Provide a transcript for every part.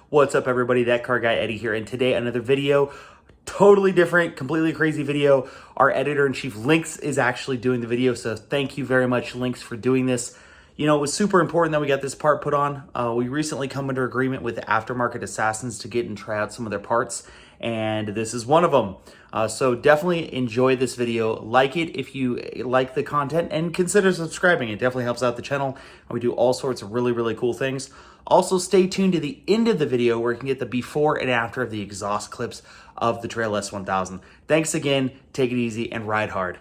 What's up, everybody? That car guy Eddie here, and today another video, totally different, completely crazy video. Our editor-in-chief Lynx is actually doing the video, so thank you very much, Lynx, for doing this. You know, it was super important that we got this part put on. We recently come under agreement with Aftermarket Assassins to get and try out some of their parts, and this is one of them. So definitely enjoy this video. Like it if you like the content, and consider subscribing. It definitely helps out the channel. We do all sorts of really, really cool things. Also, stay tuned to the end of the video where you can get the before and after of the exhaust clips of the Trail S1000. Thanks again, take it easy, and ride hard.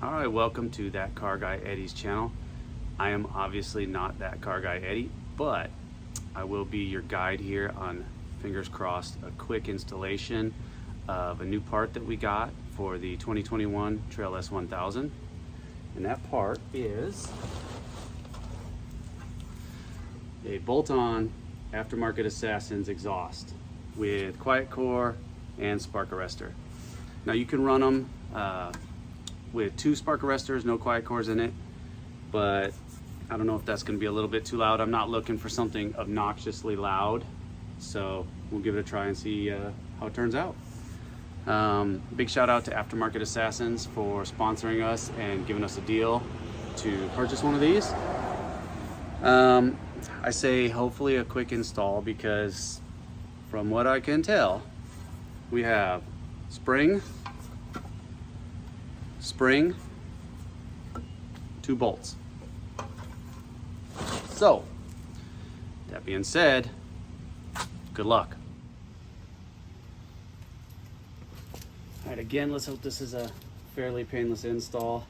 All right, welcome to That Car Guy Eddie's channel. I am obviously not That Car Guy Eddie, but I will be your guide here on, fingers crossed, a quick installation of a new part that we got for the 2021 Trail S1000. And that part is a bolt-on Aftermarket Assassins exhaust with quiet core and spark arrestor. Now you can run them with 2 spark arresters, no quiet cores in it, but I don't know if that's going to be a little bit too loud. I'm not looking for something obnoxiously loud, so we'll give it a try and see how it turns out. Big shout out to Aftermarket Assassins for sponsoring us and giving us a deal to purchase one of these. I say hopefully a quick install because from what I can tell, we have spring, 2 bolts. So, that being said, good luck. All right, again, let's hope this is a fairly painless install.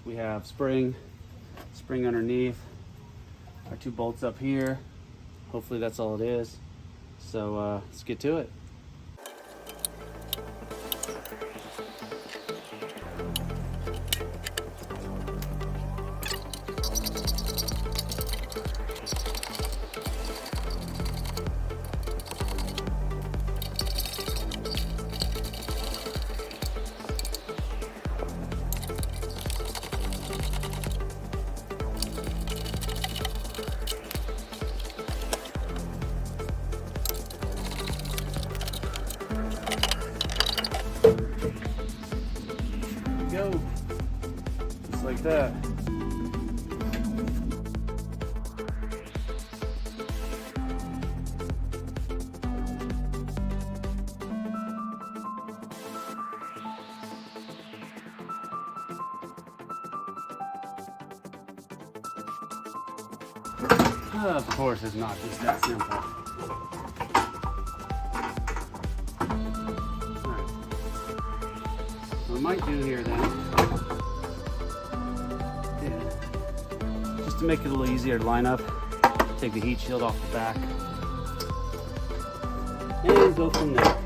We have spring underneath, our 2 bolts up here. Hopefully that's all it is. So let's get to it. Go, just like that. Of course, it's not just that simple. What I might do here then, just to make it a little easier to line up, take the heat shield off the back and go from there.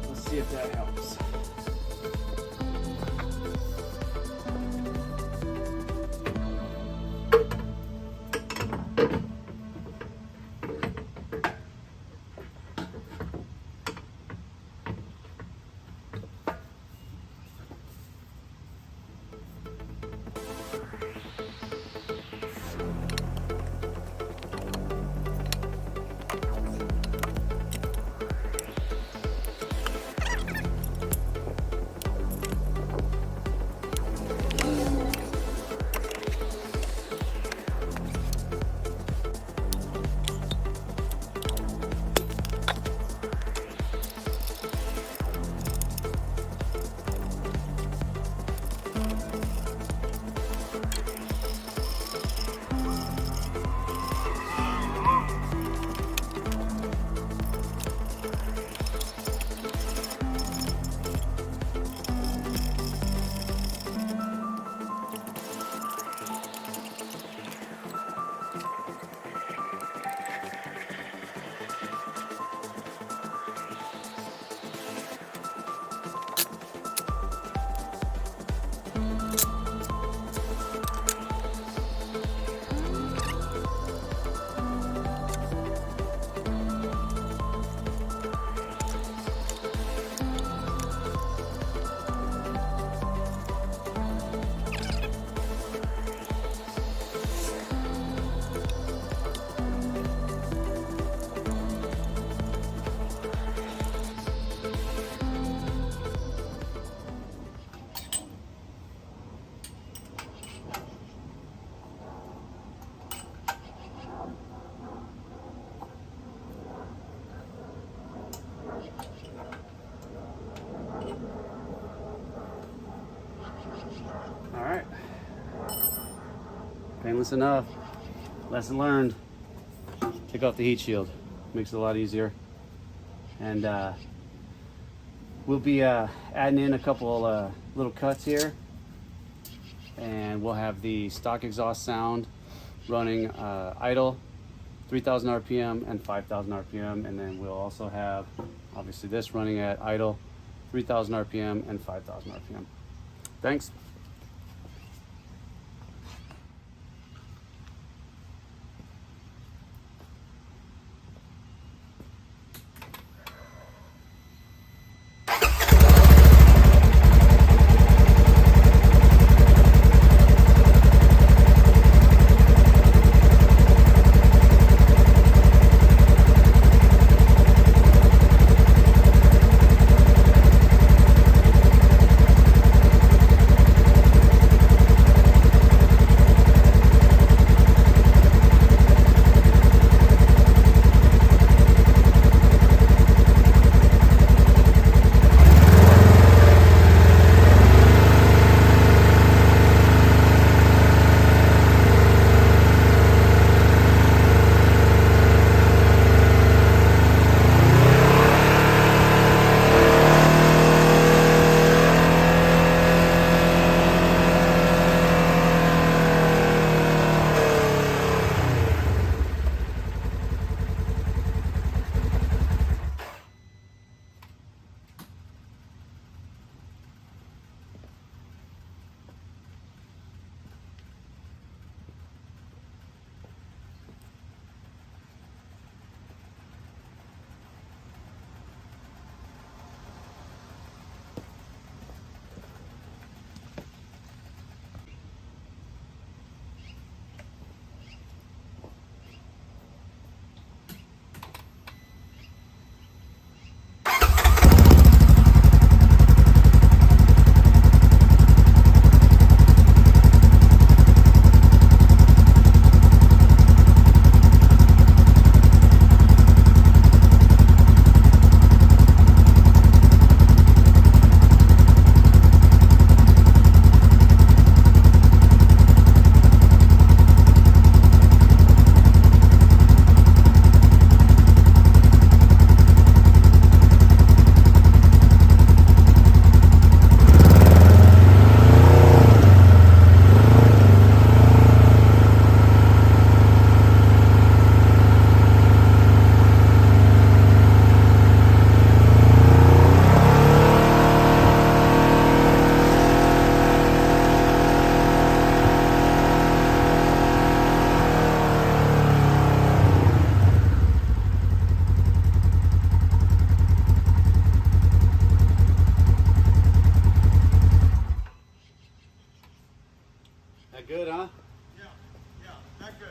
Let's see if that helps. painless enough. Lesson learned. Take off the heat shield. Makes it a lot easier. And we'll be adding in a couple little cuts here. And we'll have the stock exhaust sound running idle, 3,000 RPM and 5,000 RPM. And then we'll also have, obviously, this running at idle, 3,000 RPM and 5,000 RPM. Thanks. That good, huh? Yeah, that good.